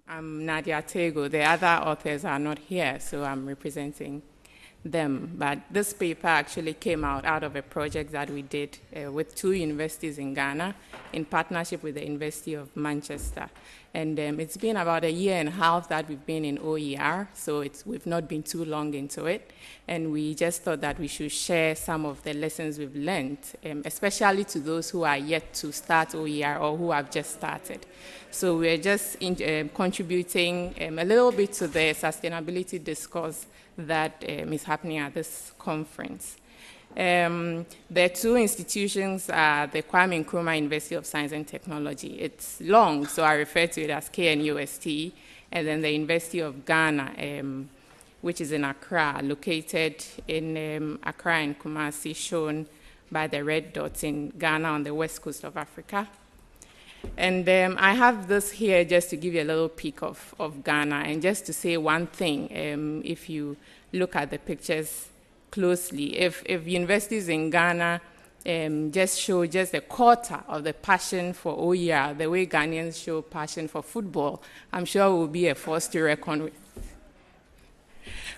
I'm Nadia Tagoe. The other authors are not here, so I'm representing them. But this paper actually came out of a project that we did with two universities in Ghana in partnership with the University of Manchester. And it's been about a year and a half that we've been in OER, so we've not been too long into it. And we just thought that we should share some of the lessons we've learned, especially to those who are yet to start OER or who have just started. So we're just contributing a little bit to the sustainability discourse that is happening at this conference. The two institutions are the Kwame Nkrumah University of Science and Technology. It's long, so I refer to it as KNUST, and then the University of Ghana, which is in Accra, located in Accra and Kumasi, shown by the red dots in Ghana on the west coast of Africa. And I have this here just to give you a little peek of Ghana, and just to say one thing. If you look at the pictures closely, if universities in Ghana just show just a quarter of the passion for OER, the way Ghanaians show passion for football, I'm sure we'll be a force to reckon with.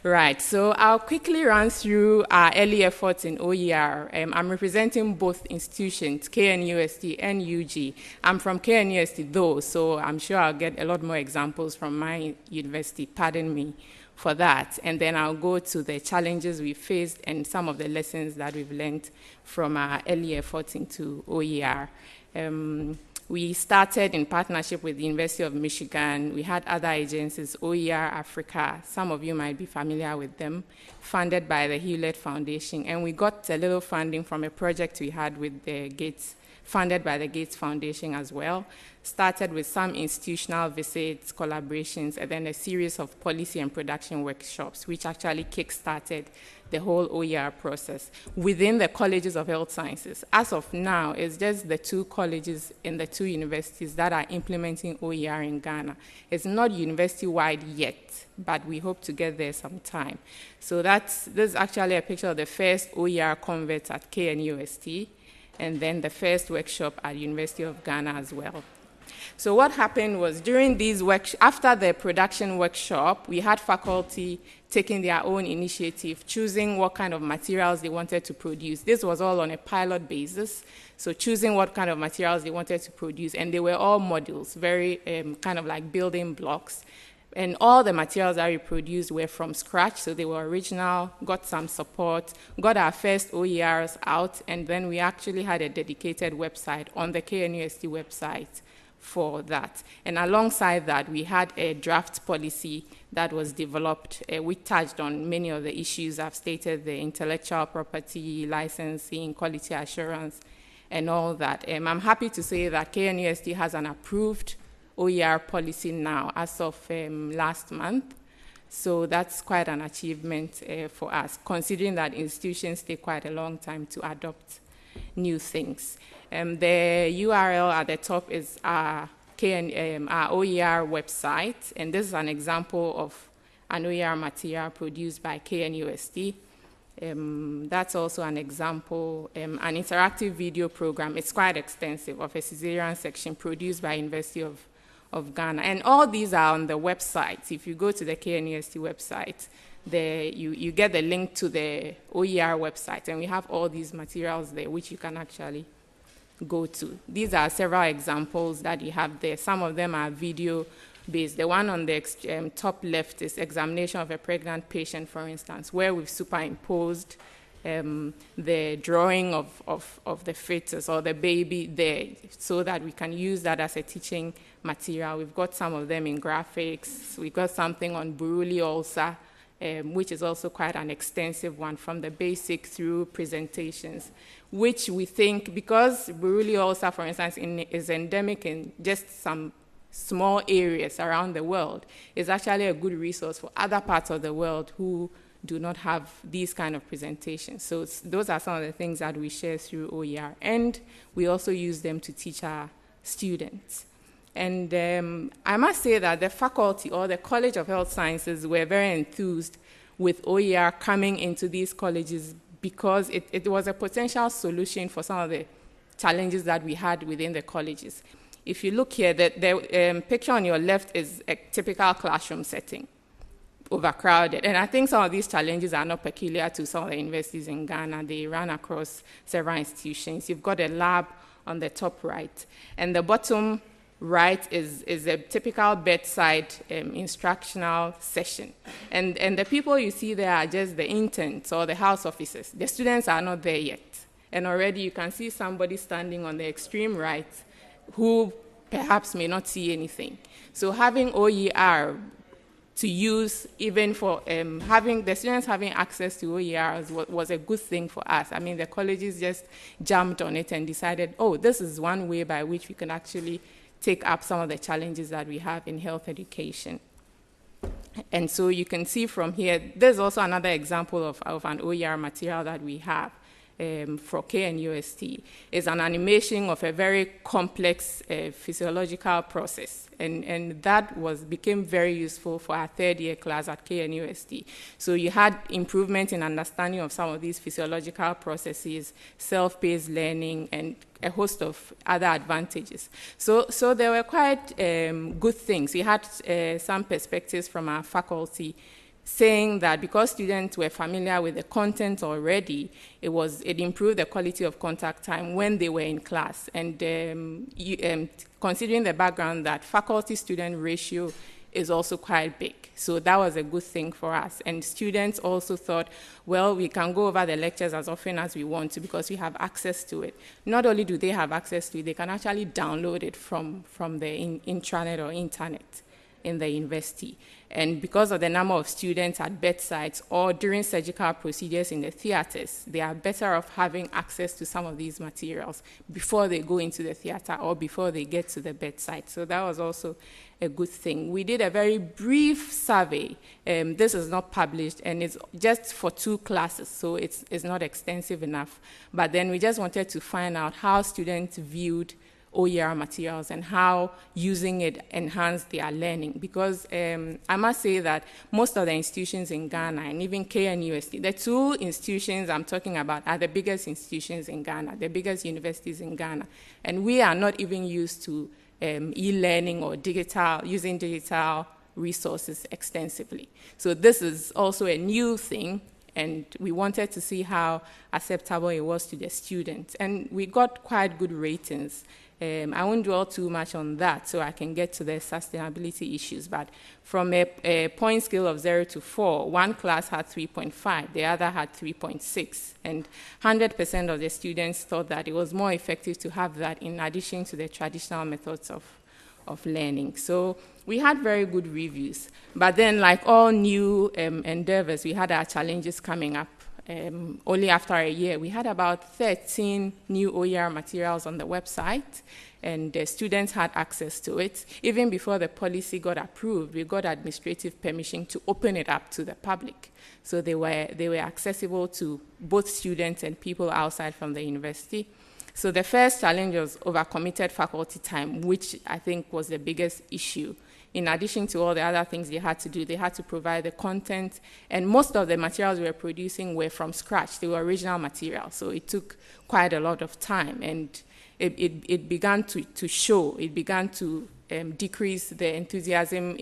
Right, so I'll quickly run through our early efforts in OER. I'm representing both institutions, KNUST and UG. I'm from KNUST though, so I'm sure I'll get a lot more examples from my university, pardon me for that. And then I'll go to the challenges we faced and some of the lessons that we've learned from our early efforts into OER. We started in partnership with the University of Michigan. We had other agencies, OER Africa, some of you might be familiar with them, funded by the Hewlett Foundation. And we got a little funding from a project we had with the Gates, funded by the Gates Foundation as well. Started with some institutional visits, collaborations, and then a series of policy and production workshops, which actually kick-started the whole OER process within the colleges of health sciences. As of now, it's just the two colleges in the two universities that are implementing OER in Ghana. It's not university-wide yet, but we hope to get there sometime. So this is actually a picture of the first OER converts at KNUST, and then the first workshop at University of Ghana as well. So what happened was during these after the production workshop, we had faculty taking their own initiative, choosing what kind of materials they wanted to produce. This was all on a pilot basis, so choosing what kind of materials they wanted to produce, and they were all modules, very kind of like building blocks. And all the materials that we produced were from scratch, so they were original, got some support, got our first OERs out, and then we actually had a dedicated website on the KNUST website for that. And alongside that, we had a draft policy that was developed. We touched on many of the issues I've stated, the intellectual property, licensing, quality assurance, and all that. I'm happy to say that KNUST has an approved OER policy now as of last month. So that's quite an achievement for us, considering that institutions take quite a long time to adopt new things. The URL at the top is our OER website, and this is an example of an OER material produced by KNUST. That's also an example, an interactive video program. It's quite extensive, of a cesarean section produced by University of Ghana. And all these are on the website. If you go to the KNUST website, you get the link to the OER website, and we have all these materials there, which you can actually go to. These are several examples that you have there. Some of them are video-based. The one on the top left is examination of a pregnant patient, for instance, where we've superimposed the drawing of the fetus or the baby there so that we can use that as a teaching material. We've got some of them in graphics. We've got something on Buruli ulcer, which is also quite an extensive one, from the basic through presentations, which we think, because Buruli ulcer, for instance, is endemic in just some small areas around the world, is actually a good resource for other parts of the world who do not have these kind of presentations. So those are some of the things that we share through OER, and we also use them to teach our students. And I must say that the faculty or the College of Health Sciences were very enthused with OER coming into these colleges because it was a potential solution for some of the challenges that we had within the colleges. if you look here, the picture on your left is a typical classroom setting, overcrowded. And I think some of these challenges are not peculiar to some of the universities in Ghana. They run across several institutions. You've got a lab on the top right, and the bottom right is a typical bedside instructional session. And the people you see there are just the interns or the house officers. The students are not there yet. And already you can see somebody standing on the extreme right who perhaps may not see anything. So having OER to use, even for having the students having access to OERs was a good thing for us. I mean, the colleges just jumped on it and decided, oh, this is one way by which we can actually take up some of the challenges that we have in health education. And so you can see from here, there's also another example of an OER material that we have for KNUST. It's an animation of a very complex physiological process. And that became very useful for our third year class at KNUST. So you had improvement in understanding of some of these physiological processes, self-paced learning, and a host of other advantages. So there were quite good things. We had some perspectives from our faculty saying that because students were familiar with the content already, it improved the quality of contact time when they were in class. And considering the background that faculty-student ratio is also quite big. So that was a good thing for us. And students also thought, well, we can go over the lectures as often as we want to because we have access to it. Not only do they have access to it, they can actually download it from the intranet or internet in the university. And because of the number of students at bedsides or during surgical procedures in the theaters, they are better off having access to some of these materials before they go into the theater or before they get to the bedside. So that was also a good thing. We did a very brief survey. This is not published, and it's just for 2 classes, so it's not extensive enough. But then we just wanted to find out how students viewed OER materials and how using it enhanced their learning. Because I must say that most of the institutions in Ghana, and even KNUST, the 2 institutions I'm talking about are the biggest institutions in Ghana, the biggest universities in Ghana. And we are not even used to e-learning or using digital resources extensively. So this is also a new thing, and we wanted to see how acceptable it was to the students. And we got quite good ratings. I won't dwell too much on that so I can get to the sustainability issues, but from a point scale of 0 to 4, one class had 3.5, the other had 3.6, and 100% of the students thought that it was more effective to have that in addition to the traditional methods of learning. So we had very good reviews, but then like all new endeavors, we had our challenges coming up. Only after a year, we had about 13 new OER materials on the website, and the students had access to it. Even before the policy got approved, we got administrative permission to open it up to the public. So they were accessible to both students and people outside from the university. So the first challenge was overcommitted faculty time, which I think was the biggest issue. In addition to all the other things they had to do, they had to provide the content, and most of the materials we were producing were from scratch. They were original materials, so it took quite a lot of time, and it began to show. It began to decrease the enthusiasm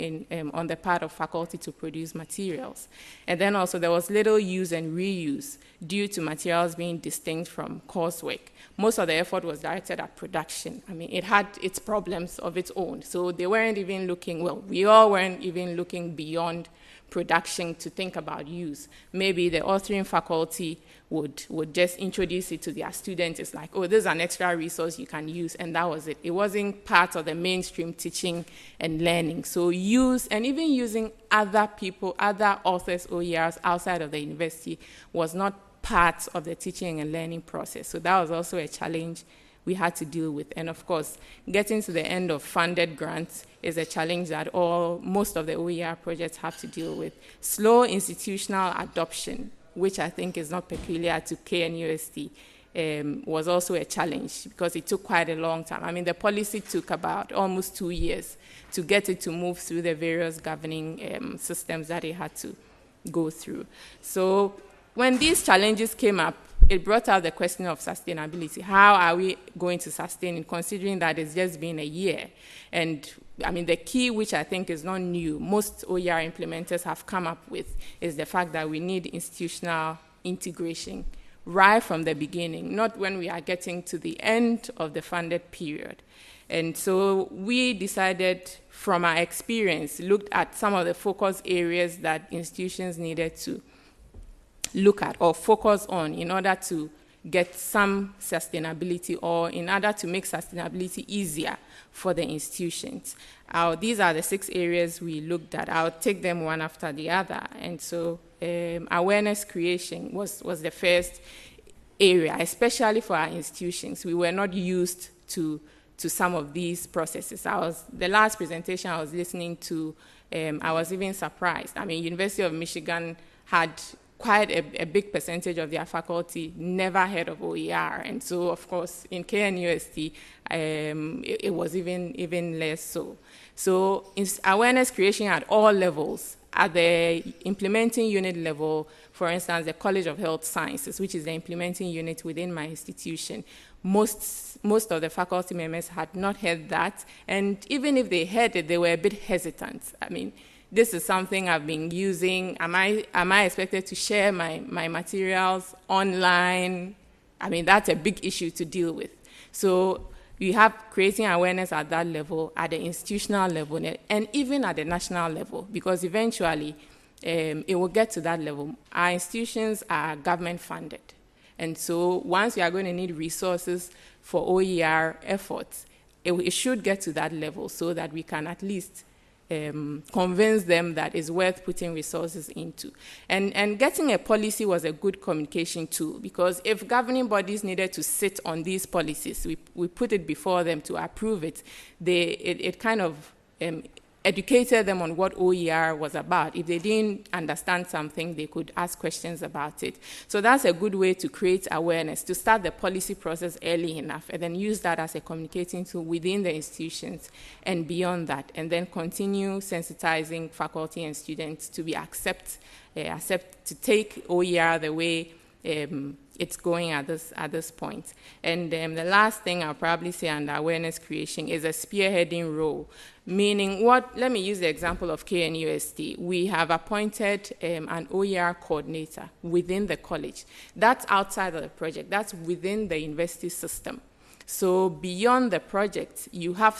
on the part of faculty to produce materials. And then also there was little use and reuse due to materials being distinct from coursework. Most of the effort was directed at production. I mean, it had its problems of its own. So they weren't even looking, well, we all weren't even looking beyond production to think about use. Maybe the authoring faculty would just introduce it to their students. It's like, oh, this is an extra resource you can use, and that was it. It wasn't part of the mainstream teaching and learning. So use, and even using other people, other authors' OERs outside of the university was not part of the teaching and learning process. So that was also a challenge we had to deal with. And of course, getting to the end of funded grants is a challenge that most of the OER projects have to deal with. Slow institutional adoption, which I think is not peculiar to KNUST, was also a challenge because it took quite a long time. I mean, the policy took about almost 2 years to get it to move through the various governing systems that it had to go through. So when these challenges came up, it brought out the question of sustainability. How are we going to sustain it, considering that it's just been a year? And I mean, the key, which I think is not new, most OER implementers have come up with, is the fact that we need institutional integration right from the beginning, not when we are getting to the end of the funded period. And so we decided, from our experience, looked at some of the focus areas that institutions needed to look at or focus on in order to get some sustainability, or in order to make sustainability easier for the institutions. These are the 6 areas we looked at. I'll take them one after the other. And so awareness creation was the first area, especially for our institutions. We were not used to some of these processes. The last presentation I was listening to, I was even surprised. I mean, University of Michigan had quite a big percentage of their faculty never heard of OER. And so, of course, in KNUST, it was even less so. So awareness creation at all levels, at the implementing unit level, for instance, the College of Health Sciences, which is the implementing unit within my institution, most of the faculty members had not heard that. And even if they heard it, they were a bit hesitant. I mean, this is something I've been using. Am I expected to share my materials online? I mean, that's a big issue to deal with. So we have creating awareness at that level, at the institutional level, and even at the national level, because eventually it will get to that level. Our institutions are government funded. And so once we are going to need resources for OER efforts, it should get to that level so that we can at least convince them that it's worth putting resources into. And getting a policy was a good communication tool, because if governing bodies needed to sit on these policies, we put it before them to approve it, it kind of educated them on what OER was about. If they didn't understand something, they could ask questions about it. So that's a good way to create awareness, to start the policy process early enough, and then use that as a communicating tool within the institutions and beyond that, and then continue sensitizing faculty and students to be accept to take OER the way it's going at this point. And the last thing I'll probably say under awareness creation is a spearheading role, meaning let me use the example of KNUST. We have appointed an OER coordinator within the college. That's outside of the project. That's within the university system. So beyond the project, you have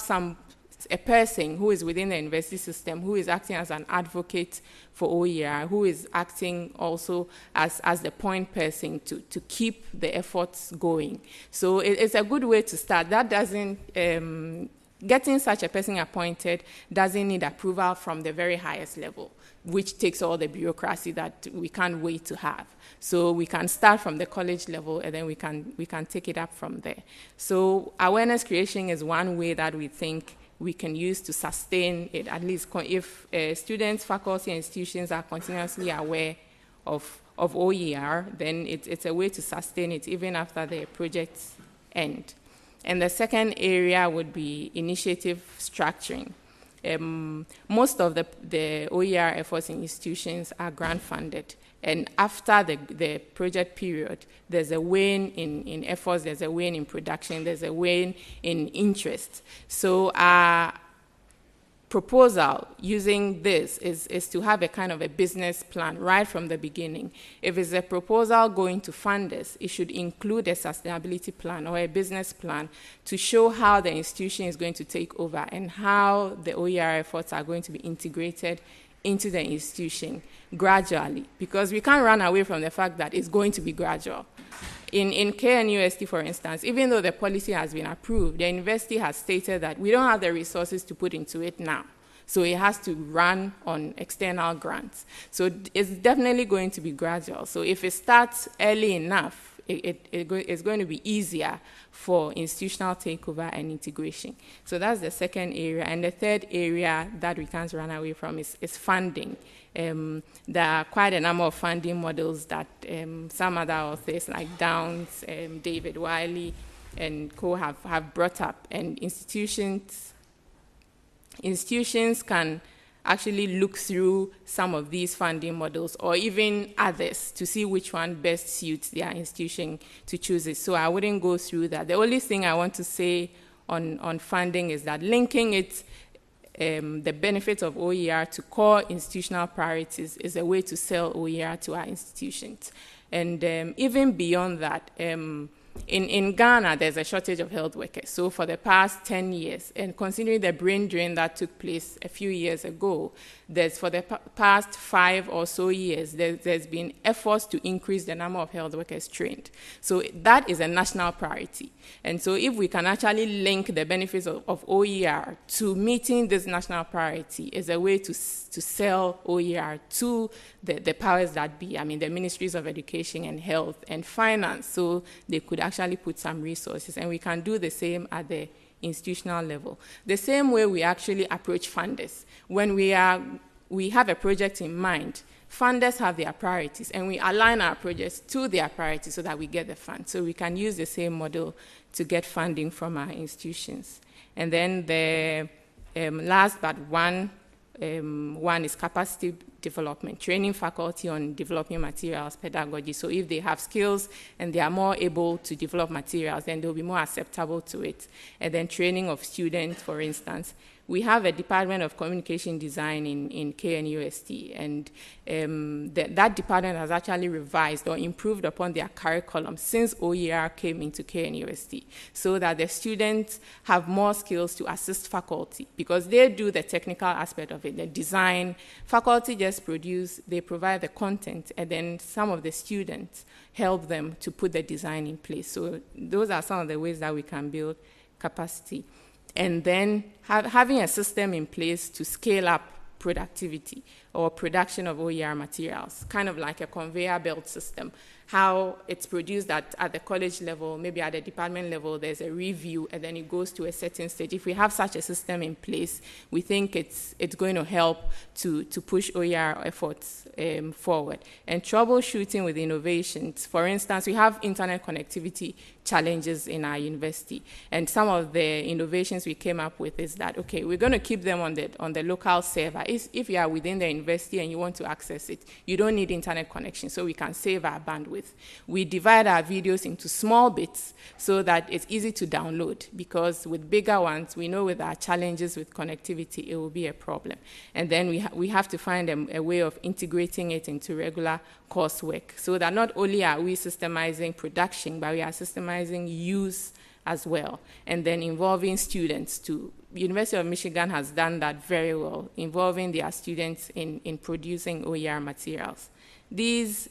a person who is within the university system who is acting as an advocate for OER, who is acting also as the point person to keep the efforts going. So it's a good way to start. That doesn't, getting such a person appointed doesn't need approval from the very highest level, which takes all the bureaucracy that we can't wait to have. So we can start from the college level, and then we can take it up from there. So awareness creation is one way that we think we can use to sustain it, at least if students, faculty, and institutions are continuously aware of OER, then it's a way to sustain it even after the projects end. And the second area would be initiative structuring. Most of the OER efforts in institutions are grant funded. And after the project period, there's a wane in efforts, there's a wane in production, there's a wane in interest. So our proposal using this is to have a kind of a business plan right from the beginning. If it's a proposal going to funders, it should include a sustainability plan or a business plan to show how the institution is going to take over and how the OER efforts are going to be integrated into the institution gradually, because we can't run away from the fact that it's going to be gradual. In KNUST, for instance, even though the policy has been approved, the university has stated that we don't have the resources to put into it now. So it has to run on external grants. So it's definitely going to be gradual. So if it starts early enough, it's going to be easier for institutional takeover and integration. So that's the second area. And the third area that we can't run away from is funding. There are quite a number of funding models that some other authors like Downs, David Wiley, and co have brought up. And institutions can actually look through some of these funding models or even others to see which one best suits their institution to choose it. So I wouldn't go through that. The only thing I want to say on funding is that linking it, the benefits of OER to core institutional priorities is a way to sell OER to our institutions. And even beyond that, in Ghana, there's a shortage of health workers. So for the past 10 years, and considering the brain drain that took place a few years ago, for the past 5 or so years, there's been efforts to increase the number of health workers trained. So that is a national priority. And so if we can actually link the benefits of OER to meeting this national priority, is a way to sell OER to the powers that be, I mean, the ministries of education and health and finance, so they could actually put some resources. And we can do the same at the institutional level. The same way we actually approach funders. When we have a project in mind, funders have their priorities, and we align our projects to their priorities so that we get the funds. So we can use the same model to get funding from our institutions. And then the last but one is capacity development, training faculty on developing materials pedagogy. So if they have skills and they are more able to develop materials, then they'll be more acceptable to it. And then training of students, for instance. We have a Department of Communication Design in KNUST, and that department has actually revised or improved upon their curriculum since OER came into KNUST, so that the students have more skills to assist faculty, because they do the technical aspect of it, the design. Faculty just provide the content, and then some of the students help them to put the design in place. So those are some of the ways that we can build capacity. And then having a system in place to scale up productivity or production of OER materials, kind of like a conveyor belt system. How it's produced at the college level, maybe at the department level, there's a review, and then it goes to a certain stage. If we have such a system in place, we think it's going to help to push OER efforts forward. And troubleshooting with innovations. For instance, we have internet connectivity challenges in our university, and some of the innovations we came up with is that, okay, we're going to keep them on the local server. If you are within the university and you want to access it, you don't need internet connection, so we can save our bandwidth. We divide our videos into small bits so that it's easy to download, because with bigger ones, we know with our challenges with connectivity, it will be a problem. And then we have to find a way of integrating it into regular coursework, so that not only are we systemizing production, but we are systemizing use as well, and then involving students too. University of Michigan has done that very well, involving their students in producing OER materials. These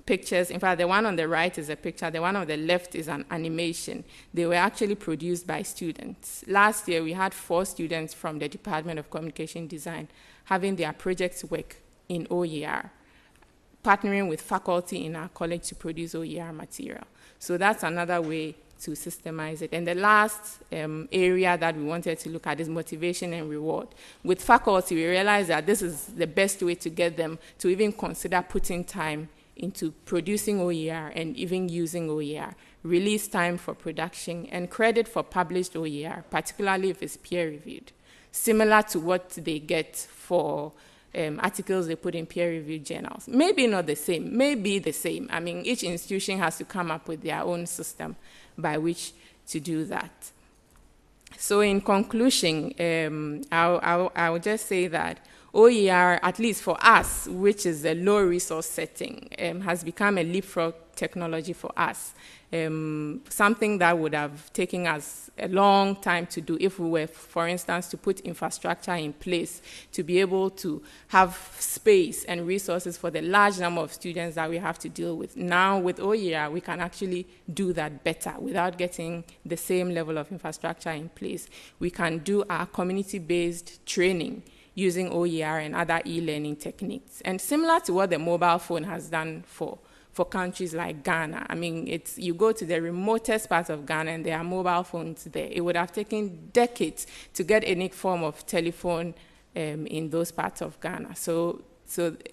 pictures, in fact, the one on the right is a picture, the one on the left is an animation. They were actually produced by students. Last year, we had 4 students from the Department of Communication Design having their projects work in OER, partnering with faculty in our college to produce OER material. So that's another way to systemize it. And the last area that we wanted to look at is motivation and reward. With faculty, we realized that this is the best way to get them to even consider putting time into producing OER and even using OER. Release time for production and credit for published OER, particularly if it's peer-reviewed, similar to what they get for articles they put in peer-reviewed journals. Maybe not the same, maybe the same. I mean, each institution has to come up with their own system by which to do that. So in conclusion, I would just say that OER, at least for us, which is a low resource setting, has become a leapfrog technology for us. Something that would have taken us a long time to do if we were, for instance, to put infrastructure in place to be able to have space and resources for the large number of students that we have to deal with. Now, with OER, we can actually do that better without getting the same level of infrastructure in place. We can do our community-based training using OER and other e-learning techniques. And similar to what the mobile phone has done for countries like Ghana. I mean, you go to the remotest parts of Ghana and there are mobile phones there. It would have taken decades to get any form of telephone in those parts of Ghana. So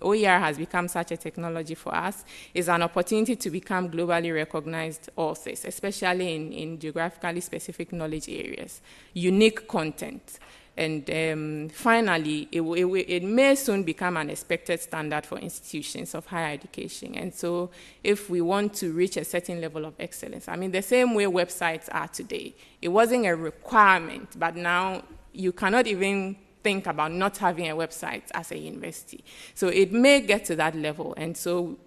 OER has become such a technology for us. It's an opportunity to become globally recognized authors, especially in geographically specific knowledge areas. Unique content. And finally, it may soon become an expected standard for institutions of higher education. And so if we want to reach a certain level of excellence, I mean, the same way websites are today, it wasn't a requirement, but now you cannot even think about not having a website as a university. So it may get to that level. And so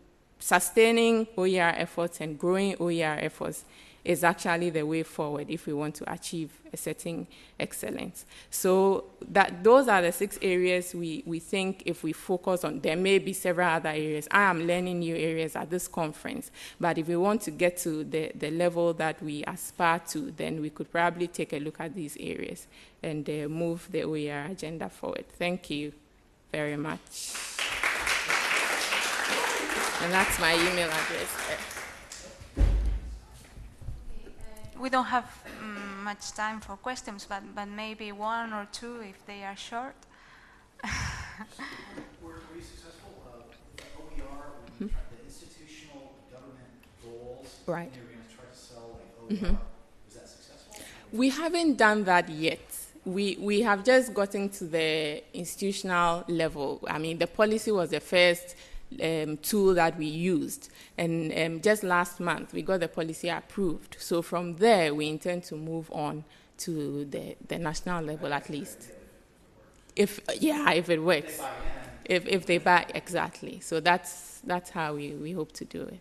sustaining OER efforts and growing OER efforts is actually the way forward if we want to achieve a certain excellence. So those are the 6 areas we think if we focus on. There may be several other areas. I am learning new areas at this conference, but if we want to get to the level that we aspire to, then we could probably take a look at these areas and move the OER agenda forward. Thank you very much. And that's my email address. We don't have much time for questions, but maybe 1 or 2 if they are short. Were you successful? OER, the institutional government goals, right. You were going to try to sell like OER. Was that successful? We haven't done that yet. We have just gotten to the institutional level. I mean, the policy was the first tool that we used. And just last month, we got the policy approved. So from there, we intend to move on to the national level at least. If it works. If they buy, exactly. So that's how we hope to do it.